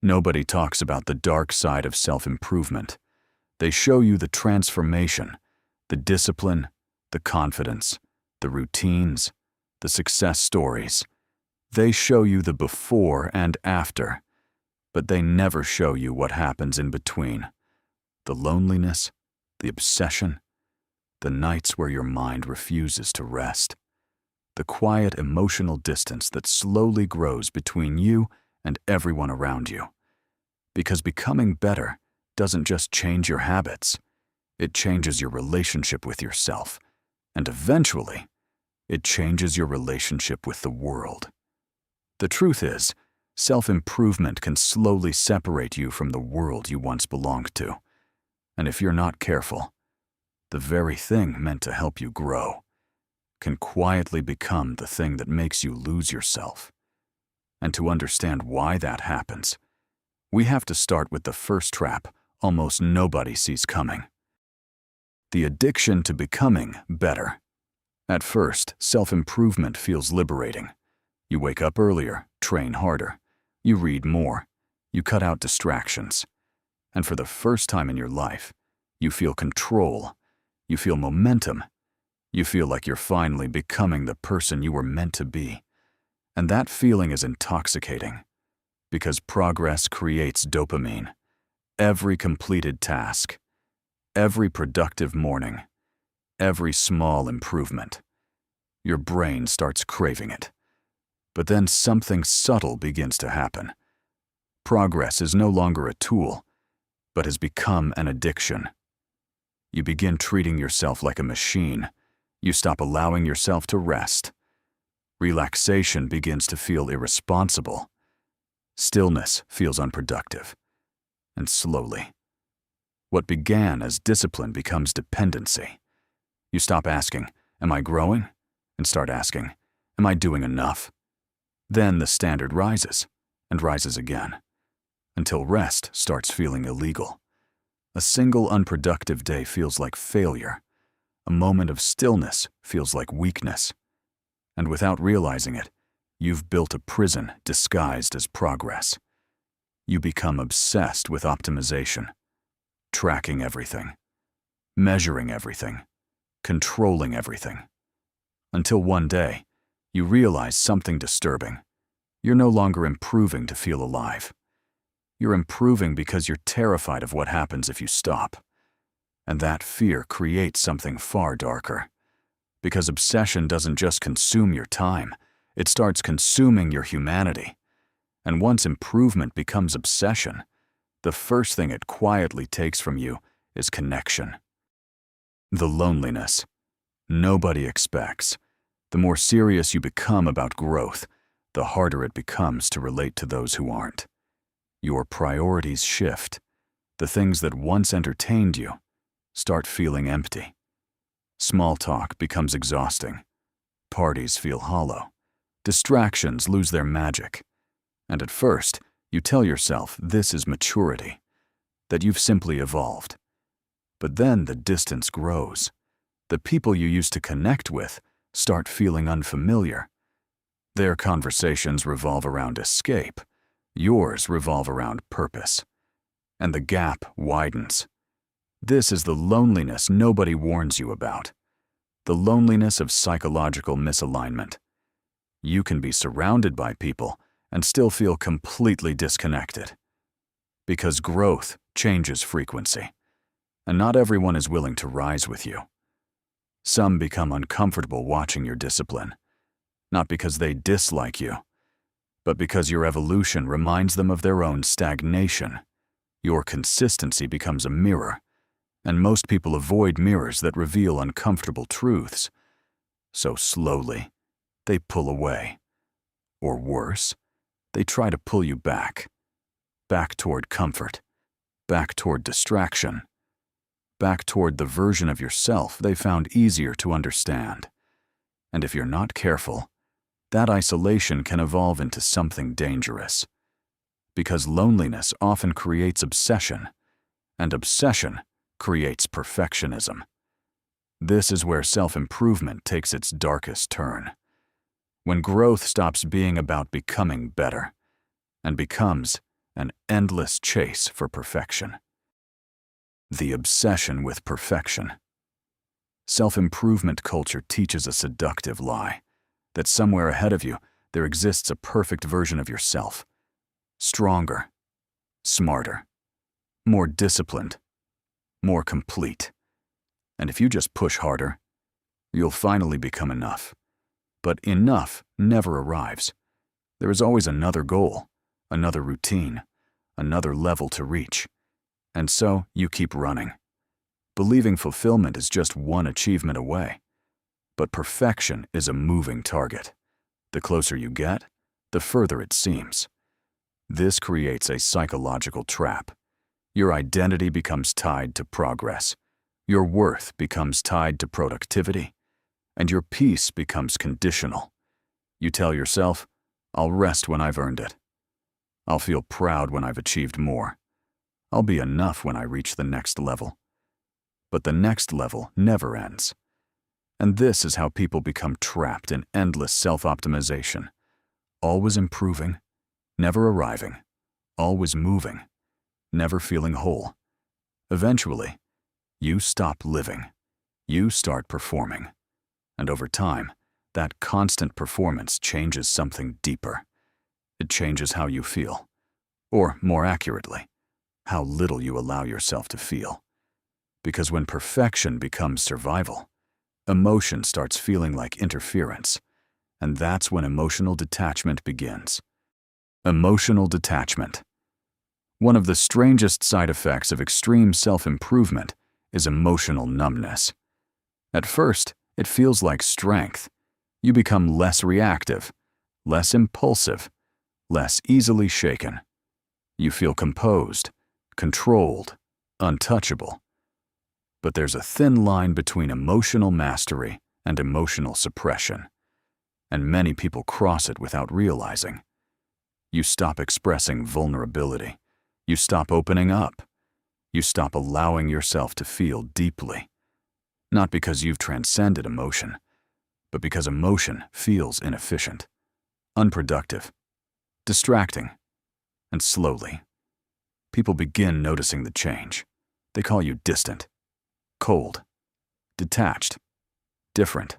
Nobody talks about the dark side of self-improvement. They show you the transformation, the discipline, the confidence, the routines, the success stories. They show you the before and after, but they never show you what happens in between. The loneliness, the obsession, the nights where your mind refuses to rest. The quiet emotional distance that slowly grows between you and everyone around you. Because becoming better doesn't just change your habits, it changes your relationship with yourself, and eventually, it changes your relationship with the world. The truth is, self-improvement can slowly separate you from the world you once belonged to. And if you're not careful, the very thing meant to help you grow can quietly become the thing that makes you lose yourself. And to understand why that happens, we have to start with the first trap almost nobody sees coming. The addiction to becoming better. At first, self-improvement feels liberating. You wake up earlier, train harder, you read more, you cut out distractions. And for the first time in your life, you feel control, you feel momentum, you feel like you're finally becoming the person you were meant to be. And that feeling is intoxicating, because progress creates dopamine. Every completed task, every productive morning, every small improvement, your brain starts craving it. But then something subtle begins to happen. Progress is no longer a tool, but has become an addiction. You begin treating yourself like a machine. You stop allowing yourself to rest. Relaxation begins to feel irresponsible. Stillness feels unproductive. And slowly, what began as discipline becomes dependency. You stop asking, "Am I growing?" and start asking, "Am I doing enough?" Then the standard rises, and rises again, until rest starts feeling illegal. A single unproductive day feels like failure. A moment of stillness feels like weakness. And without realizing it, you've built a prison disguised as progress. You become obsessed with optimization, tracking everything, measuring everything, controlling everything. Until one day, you realize something disturbing. You're no longer improving to feel alive. You're improving because you're terrified of what happens if you stop. And that fear creates something far darker. Because obsession doesn't just consume your time, it starts consuming your humanity. And once improvement becomes obsession, the first thing it quietly takes from you is connection. The loneliness. Nobody expects. The more serious you become about growth, the harder it becomes to relate to those who aren't. Your priorities shift. The things that once entertained you start feeling empty. Small talk becomes exhausting. Parties feel hollow. Distractions lose their magic. And at first, you tell yourself this is maturity, that you've simply evolved. But then the distance grows. The people you used to connect with start feeling unfamiliar. Their conversations revolve around escape. Yours revolve around purpose. And the gap widens. This is the loneliness nobody warns you about. The loneliness of psychological misalignment. You can be surrounded by people and still feel completely disconnected. Because growth changes frequency, and not everyone is willing to rise with you. Some become uncomfortable watching your discipline, not because they dislike you, but because your evolution reminds them of their own stagnation. Your consistency becomes a mirror, and most people avoid mirrors that reveal uncomfortable truths. So slowly, they pull away. Or worse, they try to pull you back toward comfort, back toward distraction, back toward the version of yourself they found easier to understand. And if you're not careful, that isolation can evolve into something dangerous. Because loneliness often creates obsession, and obsession creates perfectionism. This is where self-improvement takes its darkest turn. When growth stops being about becoming better and becomes an endless chase for perfection. The obsession with perfection. Self-improvement culture teaches a seductive lie, that somewhere ahead of you there exists a perfect version of yourself. Stronger, smarter, more disciplined, more complete. And if you just push harder, you'll finally become enough. But enough never arrives. There is always another goal, another routine, another level to reach. And so you keep running, believing fulfillment is just one achievement away. But perfection is a moving target. The closer you get, the further it seems. This creates a psychological trap. Your identity becomes tied to progress. Your worth becomes tied to productivity. And your peace becomes conditional. You tell yourself, I'll rest when I've earned it. I'll feel proud when I've achieved more. I'll be enough when I reach the next level. But the next level never ends. And this is how people become trapped in endless self-optimization. Always improving, never arriving, always moving, never feeling whole. Eventually, you stop living. You start performing. And over time, that constant performance changes something deeper. It changes how you feel. Or, more accurately, how little you allow yourself to feel. Because when perfection becomes survival, emotion starts feeling like interference. And that's when emotional detachment begins. Emotional detachment. One of the strangest side effects of extreme self-improvement is emotional numbness. At first, it feels like strength. You become less reactive, less impulsive, less easily shaken. You feel composed, controlled, untouchable. But there's a thin line between emotional mastery and emotional suppression, and many people cross it without realizing. You stop expressing vulnerability. You stop opening up. You stop allowing yourself to feel deeply. Not because you've transcended emotion, but because emotion feels inefficient, unproductive, distracting, and slowly, people begin noticing the change. They call you distant, cold, detached, different.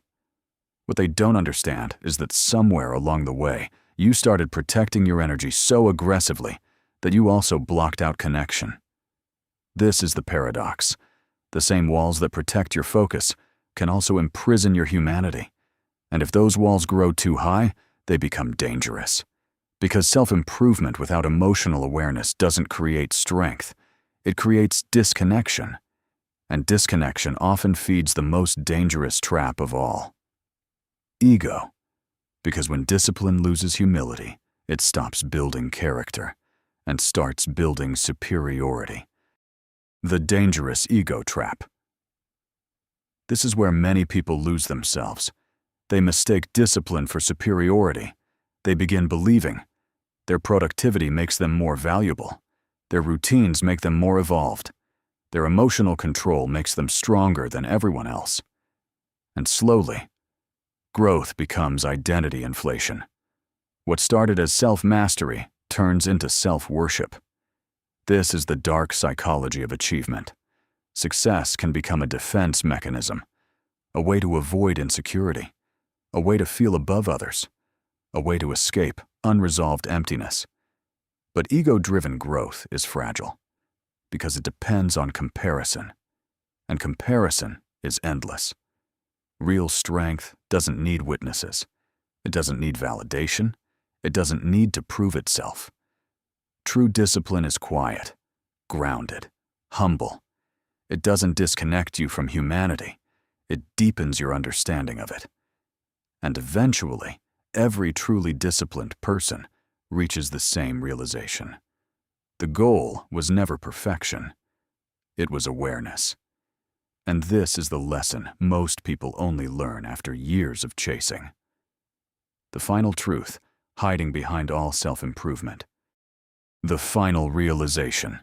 What they don't understand is that somewhere along the way, you started protecting your energy so aggressively that you also blocked out connection. This is the paradox. The same walls that protect your focus can also imprison your humanity. And if those walls grow too high, they become dangerous. Because self-improvement without emotional awareness doesn't create strength. It creates disconnection. And disconnection often feeds the most dangerous trap of all. Ego. Because when discipline loses humility, it stops building character and starts building superiority. The dangerous ego trap. This is where many people lose themselves. They mistake discipline for superiority. They begin believing their productivity makes them more valuable. Their routines make them more evolved. Their emotional control makes them stronger than everyone else. And slowly, growth becomes identity inflation. What started as self-mastery turns into self-worship. This is the dark psychology of achievement. Success can become a defense mechanism, a way to avoid insecurity, a way to feel above others, a way to escape unresolved emptiness. But ego-driven growth is fragile because it depends on comparison, and comparison is endless. Real strength doesn't need witnesses. It doesn't need validation. It doesn't need to prove itself. True discipline is quiet, grounded, humble. It doesn't disconnect you from humanity. It deepens your understanding of it. And eventually, every truly disciplined person reaches the same realization. The goal was never perfection. It was awareness. And this is the lesson most people only learn after years of chasing. The final truth, hiding behind all self-improvement. The final realization.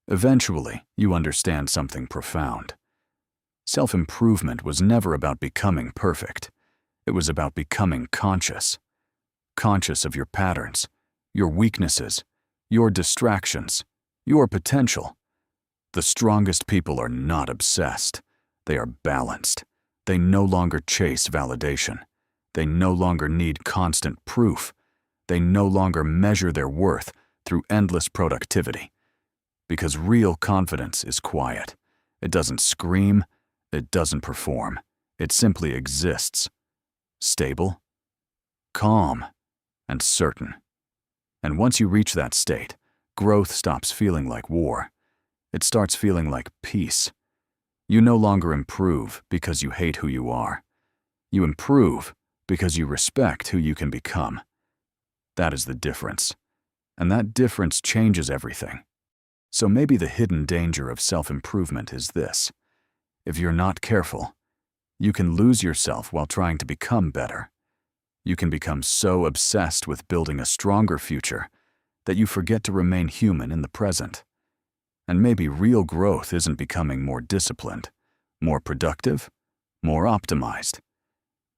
Eventually, you understand something profound. Self-improvement was never about becoming perfect. It was about becoming conscious. Conscious of your patterns, your weaknesses, your distractions, your potential. The strongest people are not obsessed. They are balanced. They no longer chase validation. They no longer need constant proof. They no longer measure their worth through endless productivity. Because real confidence is quiet. It doesn't scream. It doesn't perform. It simply exists. Stable, calm, and certain. And once you reach that state, growth stops feeling like war. It starts feeling like peace. You no longer improve because you hate who you are. You improve because you respect who you can become. That is the difference. And that difference changes everything. So maybe the hidden danger of self-improvement is this. If you're not careful, you can lose yourself while trying to become better. You can become so obsessed with building a stronger future that you forget to remain human in the present. And maybe real growth isn't becoming more disciplined, more productive, more optimized.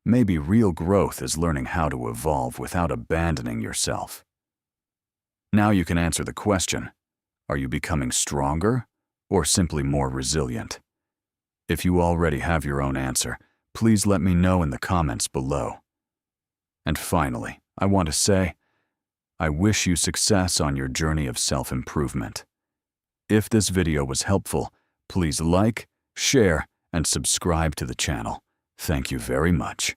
Maybe real growth is learning how to evolve without abandoning yourself. Now you can answer the question, are you becoming stronger or simply more resilient? If you already have your own answer, please let me know in the comments below. And finally, I want to say, I wish you success on your journey of self-improvement. If this video was helpful, please like, share, and subscribe to the channel. Thank you very much.